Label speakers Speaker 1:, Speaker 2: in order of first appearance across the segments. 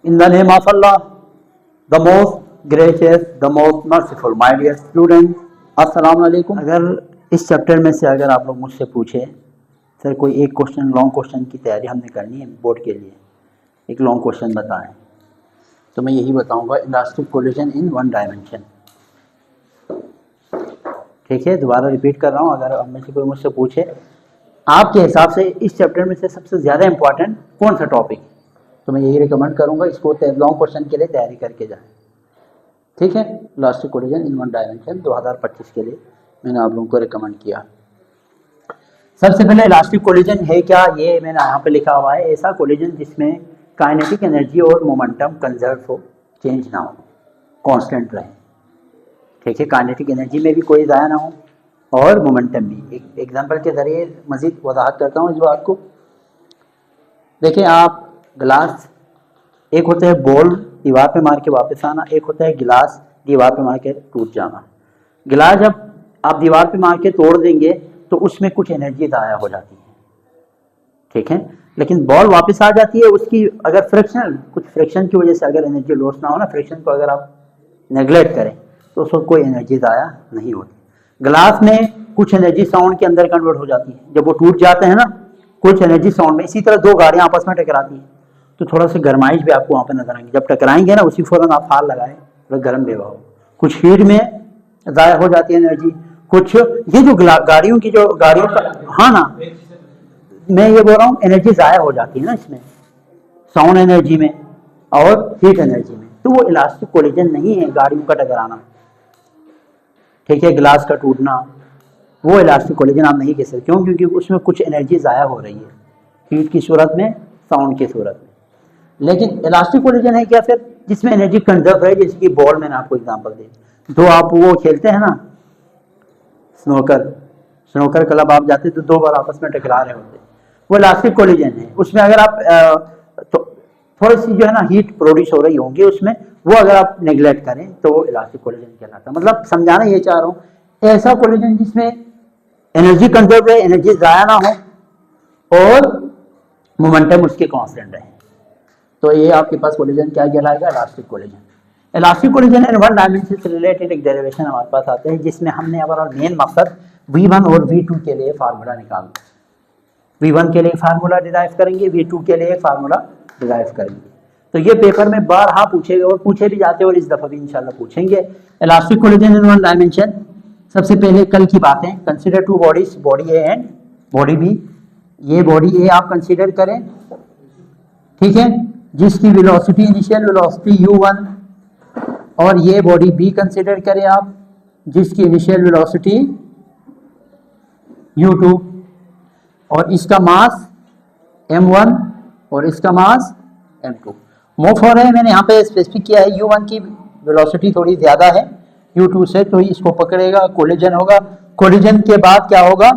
Speaker 1: In the name of Allah, the most gracious, the most merciful, my dear students, अस्सलाम वालेकुम। अगर इस chapter में से अगर आप लोग मुझसे पूछे सर कोई एक क्वेश्चन लॉन्ग क्वेश्चन की तैयारी हमने करनी है बोर्ड के लिए, एक लॉन्ग क्वेश्चन बताएं, तो मैं यही बताऊंगा elastic collision in one dimension. ठीक है, दोबारा रिपीट कर रहा हूँ। अगर अब में से कोई मुझसे पूछे आपके हिसाब से इस चैप्टर में से सबसे ज़्यादा इंपॉर्टेंट कौन सा टॉपिक, तो मैं यही रिकमेंड करूँगा इसको लॉन्ग क्वेश्चन के लिए तैयारी करके जाएं। ठीक है, elastic collision in one dimension 2025 के लिए मैंने आप लोगों को रिकमेंड किया। सबसे पहले इलास्टिक कोलिजन है क्या, ये मैंने यहाँ पे लिखा हुआ है, ऐसा कोलिजन जिसमें काइनेटिक एनर्जी और मोमेंटम कंजर्व हो, चेंज ना हो, कांस्टेंट रहे। ठीक है, काइनेटिक एनर्जी में भी कोई ज़ाया ना हो और मोमेंटम भी। एक एग्जांपल के ज़रिए मज़ीद वजाहत करता हूँ इस बात को। देखिए आप गिलास, एक होता है बॉल दीवार पे मार के वापस आना, एक होता है गिलास दीवार पे मार के टूट जाना। गिलास जब आप दीवार पे मार के तोड़ देंगे तो उसमें कुछ एनर्जी ज़ाया हो जाती है, ठीक है, लेकिन बॉल वापस आ जाती है। उसकी अगर कुछ फ्रिक्शन की वजह से अगर एनर्जी लॉस ना हो ना, फ्रिक्शन को अगर आप नेगलेक्ट करें तो उसको कोई एनर्जी ज़ाया नहीं होती। ग्लास में कुछ एनर्जी साउंड के अंदर कन्वर्ट हो जाती है, जब वो टूट जाते हैं ना, कुछ एनर्जी साउंड में। इसी तरह दो गाड़ियाँ आपस में टकराती हैं तो थोड़ा सा गर्माइश भी आपको वहाँ पे नजर आएंगी। जब टकराएंगे ना उसी फौरन आप हाथ लगाएं, थोड़ा गर्म बेवा हो। कुछ हीट में ज़ाया हो जाती है एनर्जी, कुछ ये जो गाड़ियों का, हाँ ना, मैं ये बोल रहा हूँ एनर्जी ज़ाया हो जाती है ना इसमें, साउंड एनर्जी में और हीट एनर्जी में, तो वो इलास्टिक कोलिजन नहीं है गाड़ियों का टकराना। ठीक है, ग्लास का टूटना वो इलास्टिक कोलिजन आप नहीं कह सकते। क्यों? क्योंकि उसमें कुछ एनर्जी ज़ाया हो रही है, हीट की सूरत में, साउंड की सूरत में। लेकिन इलास्टिक कोलिजन है क्या फिर, जिसमें एनर्जी कंजर्व है, जैसे कि बॉल, मैंने आपको एग्जांपल दी। दो आप वो खेलते हैं ना स्नोकर क्लब, आप जाते तो दो बार आपस में टकरा रहे होते, वो इलास्टिक कोलिजन है। उसमें अगर आप तो थोड़ी सी जो है ना हीट प्रोड्यूस हो रही होंगी उसमें, वो अगर आप नेग्लेक्ट करें तो वो इलास्टिक कोलिजन कहलाता है। मतलब समझाना ये चाह रहा हूँ, ऐसा कोलिजन जिसमें एनर्जी कंजर्व रहे, एनर्जी ज़ाया ना हो और मोमेंटम उसके कांस्टेंट रहे, तो ये आपके पास कोलिजन क्या कहलाएगा, elastic collision. Elastic collision in one dimension से रिलेटेड एक डेरिवेशन हमारे पास आते हैं, जिसमें हमने हमारा मेन मकसद V1 और V2 के लिए फार्मूला निकालना। V1 के लिए फार्मूला डिराइव करेंगे, V2 के लिए फार्मूला डिराइव करेंगे। तो ये पेपर में बारहा पूछेगा और पूछे भी जाते हैं और इस दफा भी इंशाल्लाह पूछेंगे। Elastic collision in one dimension, सबसे पहले कल की बातें, consider two bodies, body A and body B. ये बॉडी ए आप कंसीडर करें, ठीक है, जिसकी वेलोसिटी, इनिशियल वेलोसिटी u1, और ये बॉडी बी कंसीडर करें आप, जिसकी इनिशियल वेलोसिटी u2, और इसका मास m1 और इसका मास m2। मूव हो रहे हैं, मैंने यहाँ पे स्पेसिफिक किया है u1 की वेलोसिटी थोड़ी ज़्यादा है u2 से, तो इसको पकड़ेगा, कोलिजन होगा। कोलिजन के बाद क्या होगा,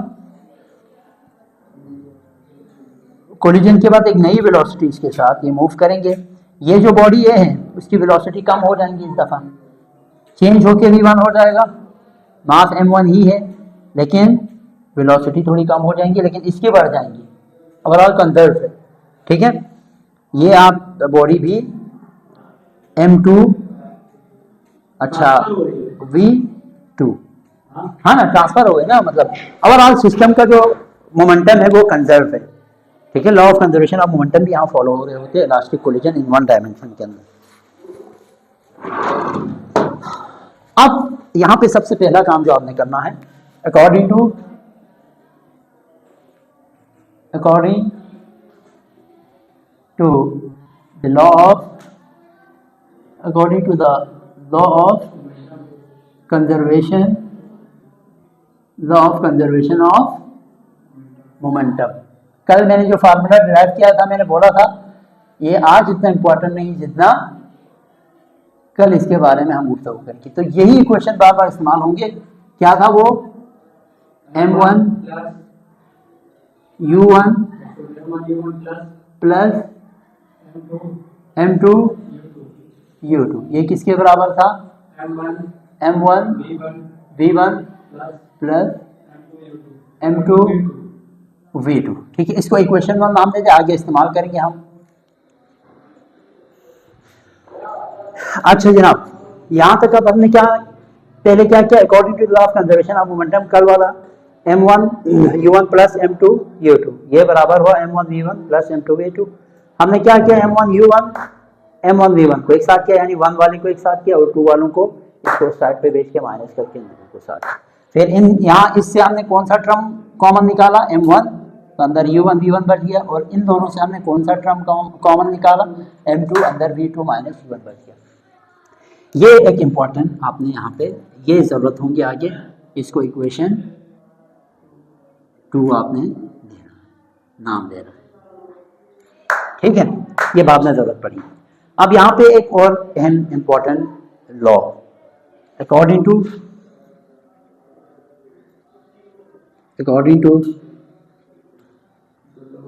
Speaker 1: कोलिजन के बाद एक नई वेलोसिटी इसके साथ ये मूव करेंगे। ये जो बॉडी ए है उसकी वेलोसिटी कम हो जाएंगी, इस दफ़ा चेंज होके v1 हो जाएगा, मास m1 ही है लेकिन वेलोसिटी थोड़ी कम हो जाएंगी, लेकिन इसकी बढ़ जाएंगी, ओवरऑल कंजर्व है। ठीक है, ये आप बॉडी भी m2, अच्छा v2, हाँ ना, ट्रांसफर हो गए ना, मतलब ओवरऑल सिस्टम का जो मोमेंटम है वो कंजर्व है। ठीक है, law of conservation of momentum भी यहाँ फॉलो हो रहे होते हैं elastic collision in one dimension के अंदर। अब यहाँ पे सबसे पहला काम जो आपने करना है, according to the law of conservation of momentum. कल मैंने जो फार्मूला डिराइव किया था, मैंने बोला था ये आज इतना इंपॉर्टेंट नहीं जितना कल इसके बारे में हम गुफ्तगू करेंगे। तो यही इक्वेशन बार बार इस्तेमाल होंगे। क्या था वो, m1 u1 plus m2 u2, ये किसके बराबर था, m1 v1 plus m2 v2। ठीक है, इसको इक्वेशन 1 नाम देते, आगे इस्तेमाल करेंगे हम। अच्छा जनाब, यहाँ तक अब हमने क्या पहले क्या किया, according to law of conservation of momentum कल वाला m1 u1 plus m2 u2 ये बराबर हुआ m1 v1 plus m2 v2। हमने क्या किया, m1 u1 m1 v1 को एक साथ किया, यानी 1 वाले को एक साथ किया और 2 वालों को इसको साइड पे बेच के माइनस करके को साथ। फिर इन यहाँ इससे हमने कौन सा टर्म कॉमन निकाला, m1 तो अंदर u1 v1 बच गया, और इन दोनों से हमने कौन सा टर्म कॉमन निकाला, m2 अंदर v2 माइनस v1 बच गया। ये एक इम्पॉर्टेंट आपने यहाँ पे ये जरूरत होंगी आगे, इसको इक्वेशन 2 आपने देना, नाम देना, ठीक है, ये बाद में जरूरत पड़ी। अब यहाँ पे एक और अहम important law, according to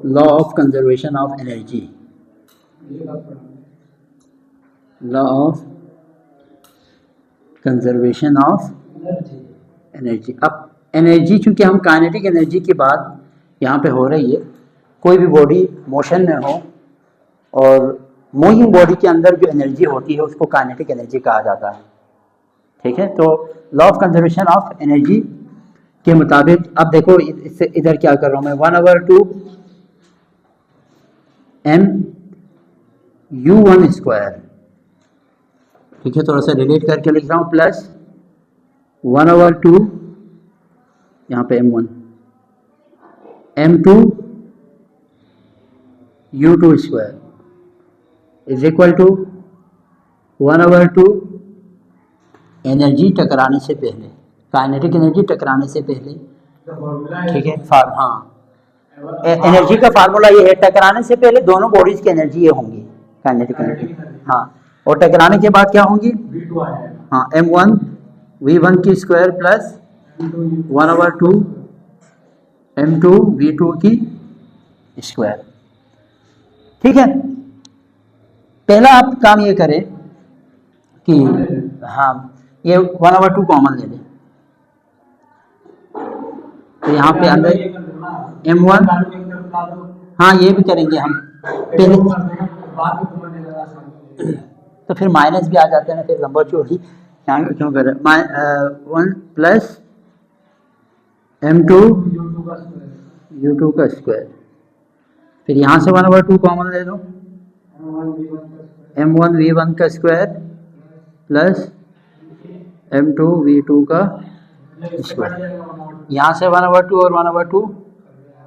Speaker 1: law of conservation of energy, law of conservation of energy. अब एनर्जी, चूंकि हम काइनेटिक एनर्जी की बात यहाँ पे हो रही है, कोई भी बॉडी मोशन में हो और मूविंग बॉडी के अंदर जो एनर्जी होती है उसको काइनेटिक एनर्जी कहा जाता है, ठीक है। तो law of conservation of energy के मुताबिक अब देखो, इससे इधर क्या कर रहा हूँ मैं, 1/2 m u1 स्क्वायर, ठीक है, थोड़ा सा रिलेट करके लिख रहा हूँ, प्लस 1/2 यहाँ पे m1 m2 u2 square is equal to 1/2 energy टकराने से पहले, काइनेटिक एनर्जी टकराने से पहले, ठीक है। हाँ, एनर्जी का फार्मूला ये है, टकराने से पहले दोनों बॉडीज की एनर्जी ये होंगी काइनेटिक एनर्जी, हाँ, और टकराने के बाद क्या होंगी, हाँ, m1 v1 की स्क्वायर प्लस 1/2 m2 v2 की स्क्वायर, ठीक है। पहला आप काम ये करें कि हाँ ये 1/2 कॉमन ले लें, तो यहाँ पे अंदर m1, हाँ ये भी करेंगे हम पहले, तो फिर माइनस भी आ जाते हैं ना, फिर नंबर चोरी यहाँ क्यों कर रहे, 1 प्लस m2 u2 का स्क्वायर, फिर यहाँ से 1/2 कॉमन ले लो, m1 v1 का स्क्वायर प्लस m2 v2 का स्क्वायर, यहाँ से 1/2 और 1/2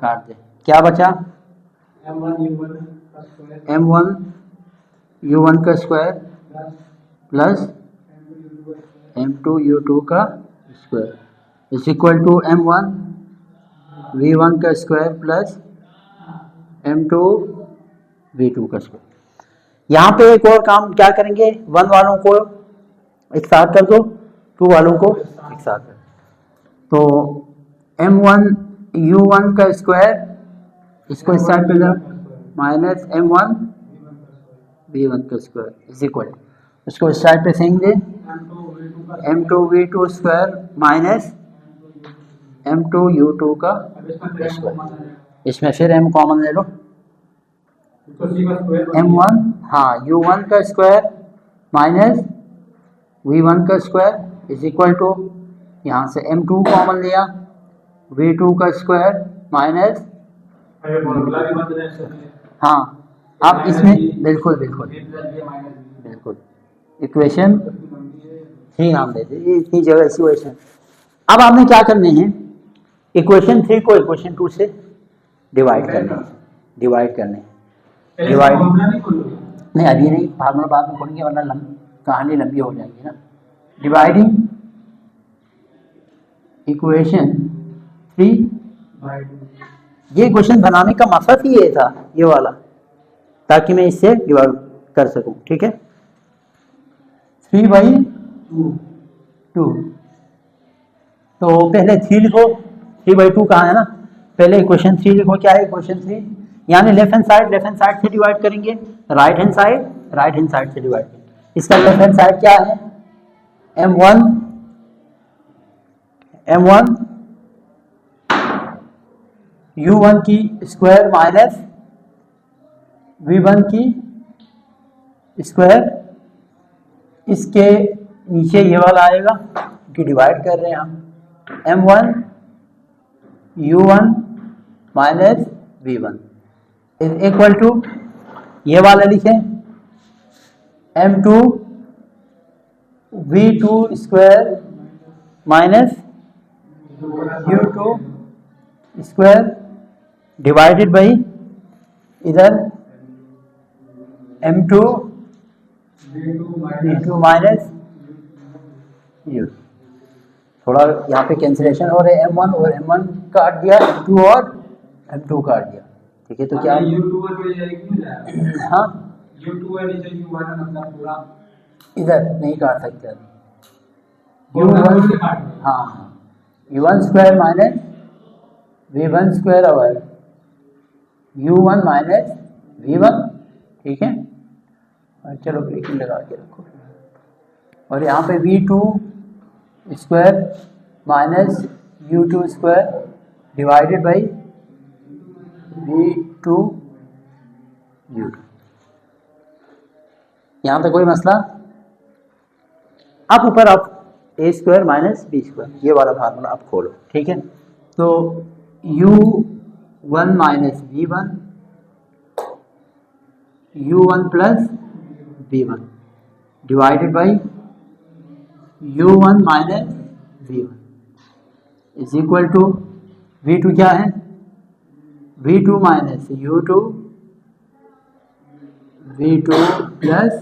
Speaker 1: काट दे, क्या बचा, m1 u1 का स्क्वायर प्लस m2 u2 का square is equal to m1 v1 का स्क्वायर प्लस m2 v2 का स्क्वायर। यहाँ पे एक और काम क्या करेंगे, 1 वालों को एक साथ कर दो, 2 वालों को एक साथ कर दो, तो m1 u1 का स्क्वायर इसको इस साइड पे माइनस m1 v1 का स्क्वायर इज इक्वल, इसको इस साइड पे सेंगे m2 v2 square minus m2 u2 का स्क्वायर, इसमें फिर m कॉमन ले लो, m1 हाँ u1 का स्क्वायर माइनस v1 का स्क्वायर इज इक्वल टू, यहाँ से m2 कॉमन लिया, v2 का स्क्वायर माइनस, हाँ आप इसमें बिल्कुल बिल्कुल बिल्कुल इक्वेशन 3 नाम देते, ये इतनी जगह इक्वेशन। अब आपने क्या करने हैं, इक्वेशन 3 को इक्वेशन 2 से डिवाइड करने हैं, डिवाइड नहीं अभी नहीं, फार्मूला बाद में पढ़ेंगे वरना कहानी लंबी हो जाएगी ना। डिवाइडिंग इक्वेशन 3, ये इक्वेशन बनाने का मकसद ही ये था, ये वाला, ताकि मैं इससे डिवाइड कर सकूं, ठीक है। 3/2, तो पहले 3 लिखो, 3/2 कहाँ है ना, पहले इक्वेशन 3 लिखो, क्या है इक्वेशन 3, यानी लेफ्ट हैंड साइड से डिवाइड करेंगे, राइट हैंड साइड से डिवाइड करेंगे। इसका लेफ्ट हैंड साइड क्या है, m1 u1 की स्क्वायर माइनस v1 की स्क्वायर इसके नीचे ये वाला आएगा कि डिवाइड कर रहे हैं हम m1 u1 minus v1 is equal to ये वाला लिखें m2 v2 square minus u2 square divided by इधर m2 v2 माइनस u। थोड़ा यहाँ पे कैंसिलेशन हो रहा है, m1 और m1 काट दिया, m2 और m2 काट दिया, ठीक है। तो क्या हाँ इधर नहीं काट सकते u1 हाँ u1 square minus v1 square और u1 माइनस v1, ठीक है। और चलो ब्रेकिंग लगा के रखो और यहाँ पे v2 square minus u2 square divided by v2 u2। यहाँ पे कोई मसला। अब ऊपर आप a square minus b square ये वाला फार्मूला आप खोलो, ठीक है। तो u1 minus v1 u1 plus v1 divided by u1 minus v1 is equal to v2 क्या है v2 minus u2 v2 plus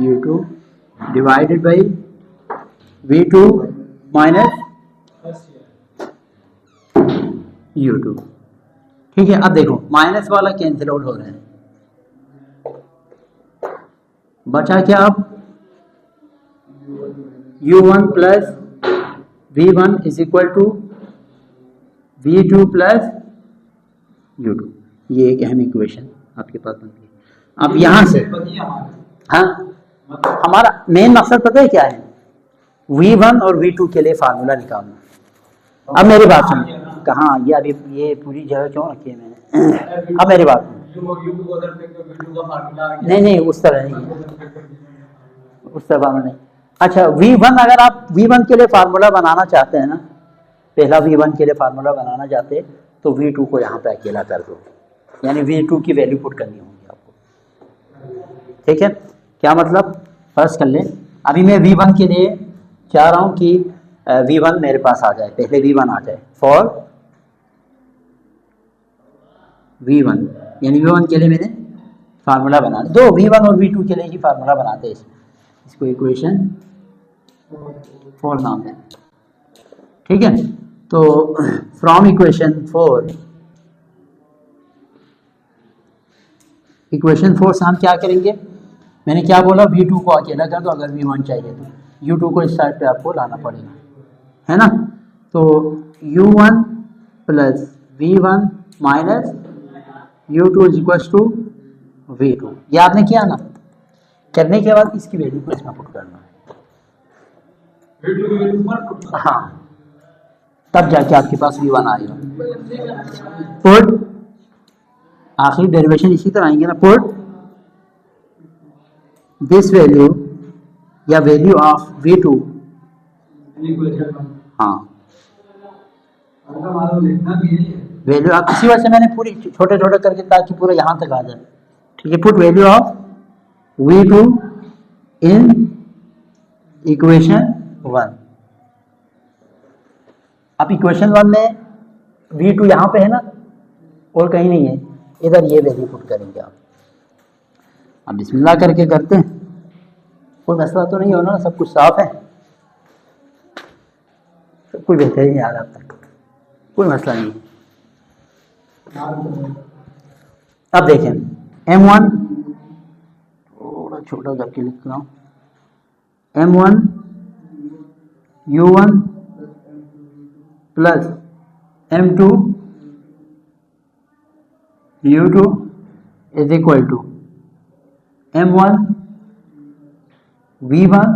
Speaker 1: u2 divided by v2 minus u2, ठीक है। अब देखो माइनस वाला कैंसिल आउट हो रहा है, बचा क्या अब u1 plus v1 is equal to v2 plus u2। ये एक अहम इक्वेशन आपके पास बनती है। अब यहाँ से हाँ हमारा मेन मकसद पता है क्या है, v1 और v2 के लिए फार्मूला निकालना। अब मेरी बात सुनिए, कहाँ ये अभी ये पूरी जगह क्यों रखी है मैंने। अब मेरी बात नहीं उस तरह नहीं, उस तरह फार्मूला नहीं। अच्छा v1 अगर आप v1 के लिए फार्मूला बनाना चाहते हैं ना, पहला v1 के लिए फार्मूला बनाना चाहते हैं तो v2 को यहाँ पे अकेला कर दो, यानी v2 की वैल्यू पुट करनी होगी आपको, ठीक है। क्या मतलब, फर्स्ट कर लें, अभी मैं v1 के लिए चाह रहा हूँ कि v1 मेरे पास आ जाए, पहले v1 आ जाए फॉर v1, यानी v1 के लिए मैंने फार्मूला बना दो, v1 और v2 के लिए ही फार्मूला बनाते हैं, इसको इक्वेशन 4 नाम दें, ठीक है। तो फ्रॉम इक्वेशन 4 से हम क्या करेंगे, मैंने क्या बोला v2 को अकेला कर दो, अगर v1 चाहिए तो u2 को इस साइड पे आपको लाना पड़ेगा, है ना। तो u1 plus v1 minus u2 is equal to v2, ये आपने किया ना। करने के बाद इसकी वैल्यू को इसमें पुट करना है, हाँ तब जाके आपके पास v1 आएगा। पुट आखिरी डेरिवेशन इसी तरह आएंगे ना, पुट दिस वैल्यू या वैल्यू ऑफ v2, हाँ वैल्यू आप इसी वजह से मैंने पूरी छोटे छोटे करके ताकि पूरा यहाँ तक आ जाए, ठीक है। Put value of v2 in equation 1। अब इक्वेशन 1 में v2 यहाँ पे है ना और कहीं नहीं है, इधर ये वैल्यू पुट करेंगे आप। अब बिस्मिल्लाह करके करते हैं, कोई मसला तो नहीं होना ना, सब कुछ साफ है, सब कुछ बेहतर ही याद आता है, कोई मसला नहीं। अब देखें m1 थोड़ा छोटा करके लिख रहा हूँ, m1 u1 plus m2 u2 is equal to m1 v1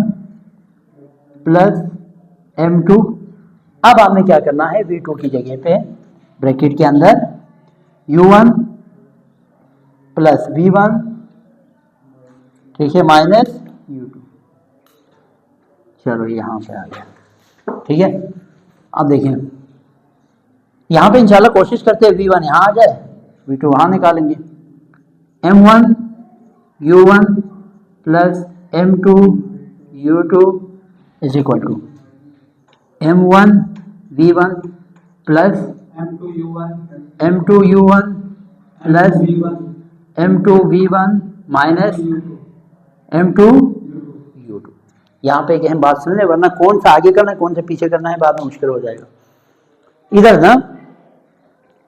Speaker 1: plus m2। अब आपने क्या करना है, v2 की जगह पे ब्रैकेट के अंदर u1 प्लस v1, ठीक है, माइनस u2 चलो यहाँ पे आ गया, ठीक है। अब देखिए यहाँ पे इंशाल्लाह कोशिश करते हैं V1 यहाँ आ जाए, V2 वहाँ निकालेंगे। M1 U1 plus M2 U2 is equal to M1 V1 plus M2 U1 plus M2 V1 minus M2 U2। यहाँ पे एक अहम बात सुन ले, वरना कौन सा आगे करना है कौन सा पीछे करना है बाद में मुश्किल हो जाएगा। इधर ना,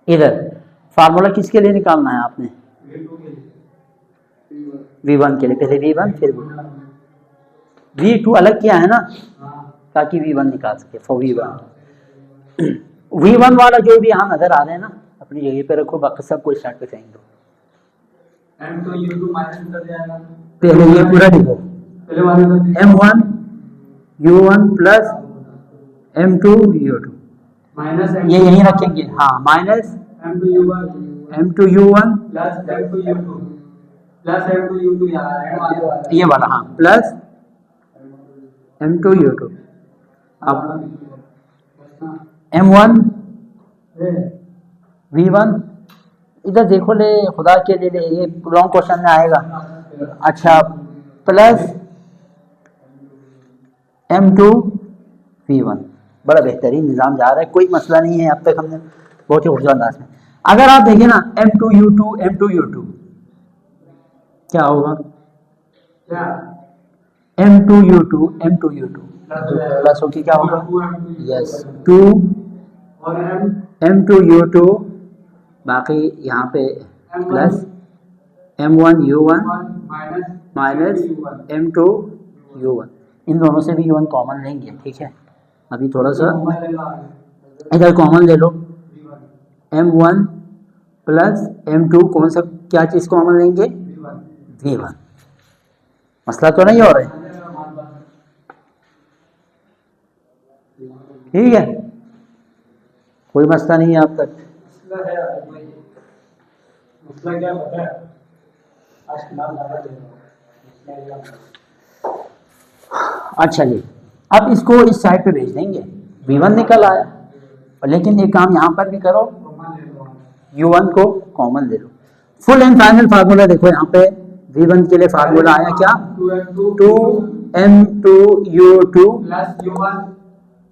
Speaker 1: इधर फार्मूला किसके लिए निकालना है आपने? V1 के लिए, पहले V1 फिर V2 अलग किया है ना ताकि V1 निकाल सके। फॉर V1 V1 वाला जो भी यहाँ नजर आ रहे हैं ना अपनी जगह पे रखो, बाकी सब को स्टार्ट पे फेंक दो। पहले ये पूरा लिखो, M1 U1 plus M2 U2 minus, ये यहीं रखेंगे हाँ, minus M2 U1 plus M2 U2 plus M2 U2 ये वाला हाँ, प्लस M2 U2। अब M1 V1 इधर देखो ले, खुदा के लिए ले, ये लॉन्ग क्वेश्चन में आएगा। अच्छा प्लस M2 V1, बड़ा बेहतरीन निज़ाम जा रहा है, कोई मसला नहीं है। अब तक हमने बहुत ही खूबसूरत अंदाज में, अगर आप देखिए ना M2 U2 क्या होगा? M2 U2 प्लस होके क्या होगा? यस 2 M2 U2 बाकी यहाँ पे plus M1 U1 minus M2 U1, इन दोनों से भी U1 कॉमन लेंगे, ठीक है। अभी थोड़ा सा इधर कॉमन ले लो, M1 प्लस M2 कौन सा क्या चीज़ कॉमन लेंगे? V1। मसला तो नहीं हो रहा है, ठीक है, कोई मसला नहीं है अब तक। अच्छा जी, अब इसको इस साइड पे भेज देंगे, V1 निकल आया, लेकिन एक काम यहाँ पर भी करो, U1 को कॉमन ले लो। फुल एंड फाइनल फार्मूला देखो यहाँ पे, V1 के लिए फार्मूला आया क्या? 2M2 U2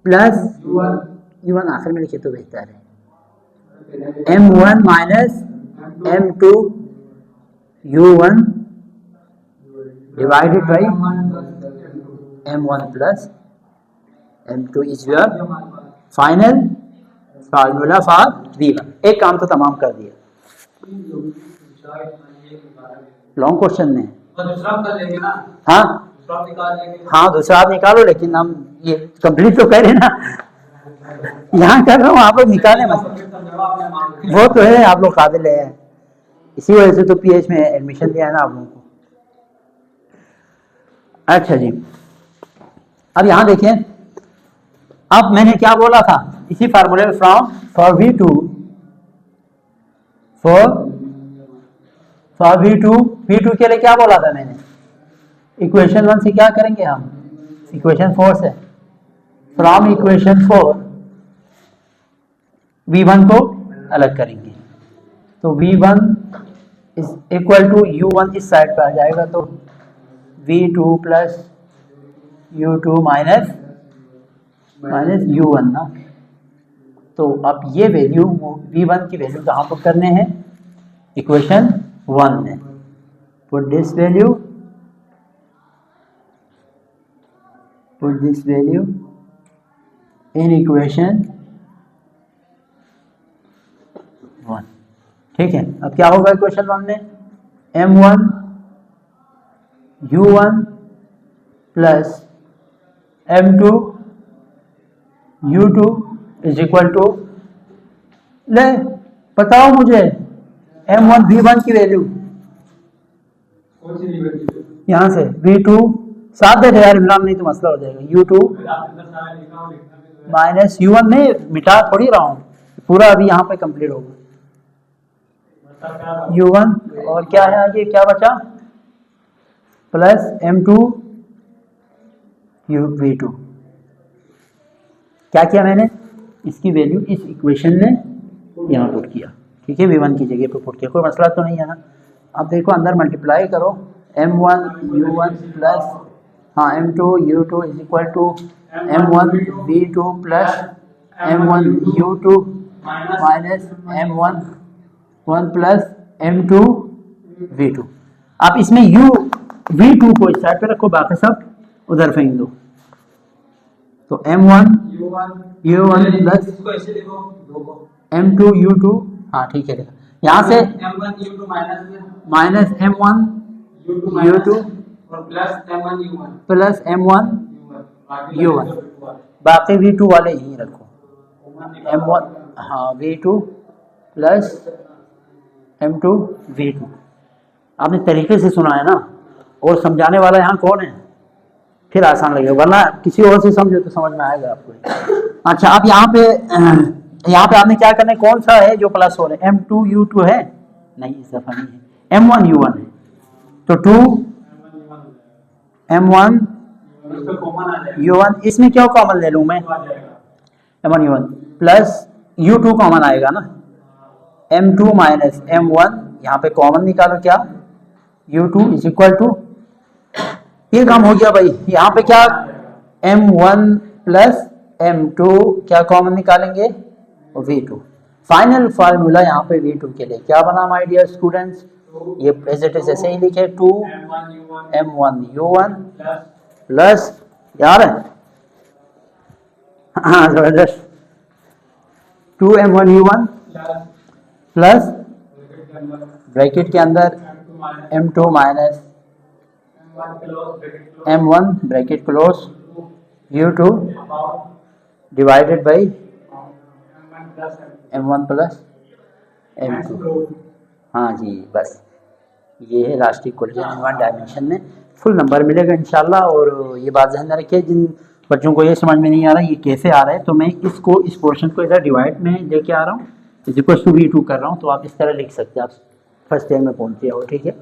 Speaker 1: प्लस U1 आखिर में लिखे तो बेहतर है, M1 minus M2 U1 divided by M1 plus M2 is your final formula for V1। एक काम तो तमाम कर दिया लॉन्ग क्वेश्चन में। हाँ हाँ दूसरा आप निकालो, लेकिन हम ये कंप्लीट तो करें ना, यहाँ कर रहा हूँ, आप लोग निकाले मत, वो तो है आप लोग काबिल है, इसी वजह से तो PH में एडमिशन दिया है ना आप लोगों को। अच्छा जी, अब यहाँ देखें, अब मैंने क्या बोला था इसी फार्मूले में, फ्रॉम फॉर V2 के लिए क्या बोला था मैंने? इक्वेशन 1 से क्या करेंगे हम? इक्वेशन 4 से, फ्रॉम इक्वेशन 4 V1 को अलग करेंगे, तो V1 is equal to U1 इस साइड पर आ जाएगा, तो V2 plus U2 minus U1 ना। तो अब ये वैल्यू V1 की वैल्यू कहाँ पर करने हैं? इक्वेशन 1 में। Put this value in equation 1, ठीक है। अब क्या होगा इक्वेशन 1 में? M1 U1 plus M2 U2 is equal to, ले बताओ मुझे M1 V1 की वैल्यू यहाँ से, V2 साथ दे दे यार इमरान, नहीं तो मसला हो जाएगा, U2 माइनस U1 में मिटा थोड़ी रहा हूँ पूरा, अभी यहाँ पे कंप्लीट होगा U1 और क्या है आगे क्या बचा? Plus M2 V2। क्या किया मैंने, इसकी वैल्यू इस इक्वेशन में यहाँ पुट किया, ठीक है, V1 की जगह पे पुट किया, कोई मसला तो नहीं है ना। अब देखो अंदर मल्टीप्लाई करो, M1 U1 प्लस हाँ M2 U2 is equal to M1 V2 plus M1 U2 minus M1 1 plus M2 V2। आप इसमें V2 को इस साइड पे रखो, बाकी सब उधर फेंक दो। तो M1 U1 plus M2 U2, हाँ ठीक है, यहाँ से
Speaker 2: M1 U2
Speaker 1: minus M1 U2 plus M1 U1, बाकी V2 वाले यहीं रखो। M1 हाँ V2 प्लस M2 V2। आपने तरीके से सुना है ना, और समझाने वाला यहाँ कौन है, फिर आसान लगेगा, वरना किसी और से समझो तो समझ में आएगा आपको। अच्छा, आप यहाँ पे आपने क्या करना है, कौन सा है जो प्लस हो रहा है, M2 U2 है, नहीं इस दफा नहीं है, M1 U1 है, तो 2 M1 U1, इसमें क्या कॉमन ले लूं मैं, M1 U1 plus U2 common आएगा ना, M2 माइनस M1, यहाँ पे कॉमन निकालो, क्या U2 इज इक्वल टू, ये काम हो गया भाई। यहाँ पे क्या M1 प्लस M2 क्या कॉमन निकालेंगे, V2। फाइनल फार्मूला यहाँ पे V2 के लिए क्या बना माय डियर स्टूडेंट्स, ये एज इट इज ऐसे ही लिखे, 2 M1 U1 प्लस, यार हाँ जबरदस्त, 2 M1 U1 प्लस ब्रैकेट के अंदर M2 minus M1 bracket close U2 divided by M1 plus M2। हाँ जी, बस ये है last equation in one dimension में, फुल नंबर मिलेगा इंशाल्लाह। और ये बात ध्यान में रखिए, जिन बच्चों को ये समझ में नहीं आ रहा ये कैसे आ रहा है, तो मैं इस पोर्शन को इधर डिवाइड में लेके आ रहा हूँ, इज इक्वल टू V2 कर रहा हूँ, तो आप इस तरह लिख सकते हैं, आप फर्स्ट ईयर में पहुँचे हो, ठीक है।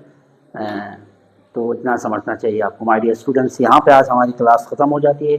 Speaker 1: तो इतना समझना चाहिए आपको माय डियर स्टूडेंट्स। यहाँ पे आज हमारी क्लास ख़त्म हो जाती है।